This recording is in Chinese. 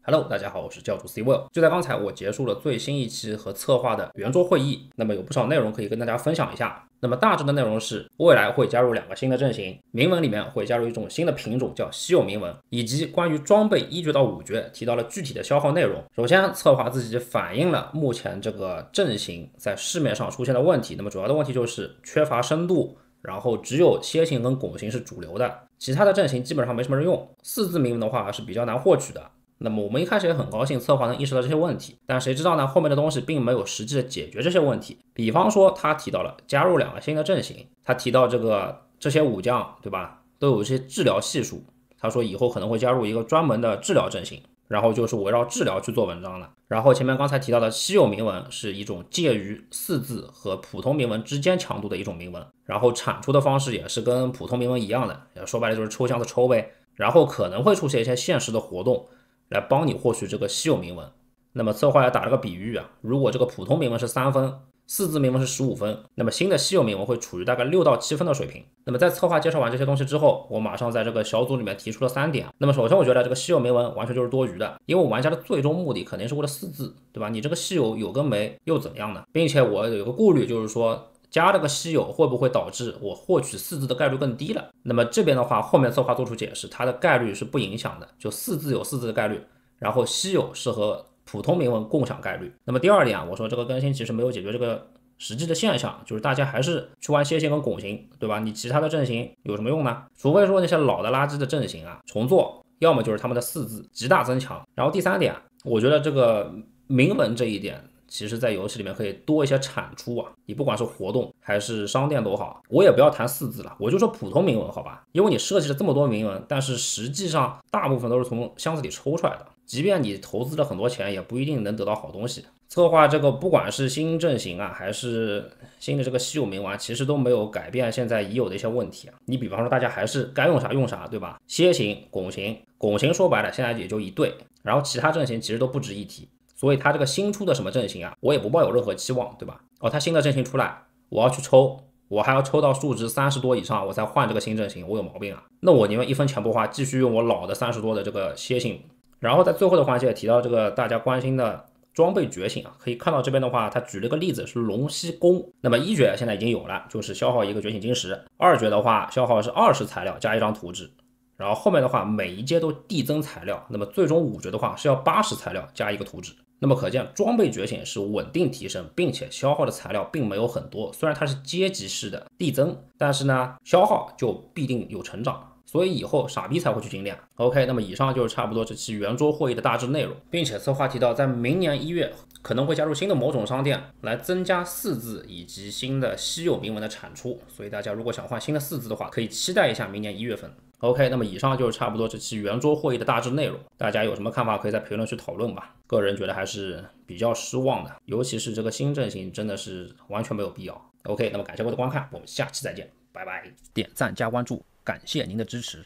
Hello，大家好，我是教主 C Will。就在刚才，我结束了最新一期和策划的圆桌会议，那么有不少内容可以跟大家分享一下。那么大致的内容是，未来会加入2个新的阵型，铭文里面会加入一种新的品种叫稀有铭文，以及关于装备1爵到5爵提到了具体的消耗内容。首先，策划自己反映了目前这个阵型在市面上出现的问题，那么主要的问题就是缺乏深度，然后只有楔形跟拱形是主流的，其他的阵型基本上没什么人用。4字铭文的话是比较难获取的。那么我们一开始也很高兴策划能意识到这些问题，但谁知道呢？后面的东西并没有实际的解决这些问题。比方说，他提到了加入2个新的阵型，他提到这些武将，对吧，都有一些治疗系数。他说以后可能会加入一个专门的治疗阵型，然后就是围绕治疗去做文章的。然后前面刚才提到的稀有铭文是一种介于4字和普通铭文之间强度的一种铭文，然后产出的方式也是跟普通铭文一样的，说白了就是抽象的抽呗。然后可能会出现一些现实的活动，来帮你获取这个稀有铭文。那么策划也打了个比喻啊，如果这个普通铭文是3分，4字铭文是15分，那么新的稀有铭文会处于大概6到7分的水平。那么在策划介绍完这些东西之后，我马上在这个小组里面提出了3点。那么首先我觉得这个稀有铭文完全就是多余的，因为玩家的最终目的肯定是为了4字，对吧？你这个稀有有跟没又怎样呢？并且我有个顾虑，就是说加这个稀有会不会导致我获取4字的概率更低了？那么这边的话，后面策划做出解释，它的概率是不影响的，就4字有4字的概率，然后稀有是和普通铭文共享概率。那么第二点，我说这个更新其实没有解决这个实际的现象，就是大家还是去玩楔形跟拱形，对吧？你其他的阵型有什么用呢？除非说那些老的垃圾的阵型啊重做，要么就是他们的4字极大增强。然后第三点，我觉得这个铭文这一点，其实在游戏里面可以多一些产出啊，你不管是活动还是商店都好，我也不要谈4字了，我就说普通铭文好吧，因为你设计了这么多铭文，但是实际上大部分都是从箱子里抽出来的，即便你投资了很多钱，也不一定能得到好东西。策划这个不管是新阵型啊，还是新的这个稀有铭文，其实都没有改变现在已有的一些问题啊。你比方说大家还是该用啥用啥，对吧？楔形、拱形，拱形说白了现在也就一对，然后其他阵型其实都不值一提。所以他这个新出的什么阵型啊，我也不抱有任何期望，对吧？他新的阵型出来，我要去抽，我还要抽到数值30多以上，我才换这个新阵型，我有毛病啊？那我宁愿1分钱不花，继续用我老的30多的这个楔形。然后在最后的环节也提到这个大家关心的装备觉醒啊，可以看到这边的话，他举了个例子是龙息弓。那么1爵现在已经有了，就是消耗1个觉醒晶石；2爵的话，消耗是20材料加1张图纸。然后后面的话，每一阶都递增材料，那么最终5爵的话是要80材料加1个图纸。那么可见装备觉醒是稳定提升，并且消耗的材料并没有很多，虽然它是阶级式的递增，但是呢消耗就必定有成长，所以以后傻逼才会去精炼。OK， 那么以上就是差不多这期圆桌会议的大致内容，并且策划提到在明年1月可能会加入新的某种商店来增加4字以及新的稀有铭文的产出，所以大家如果想换新的4字的话，可以期待一下明年1月份。OK， 那么以上就是差不多这期圆桌会议的大致内容，大家有什么看法可以在评论区讨论吧。个人觉得还是比较失望的，尤其是这个新阵型真的是完全没有必要。OK， 那么感谢各位的观看，我们下期再见，拜拜。点赞加关注，感谢您的支持。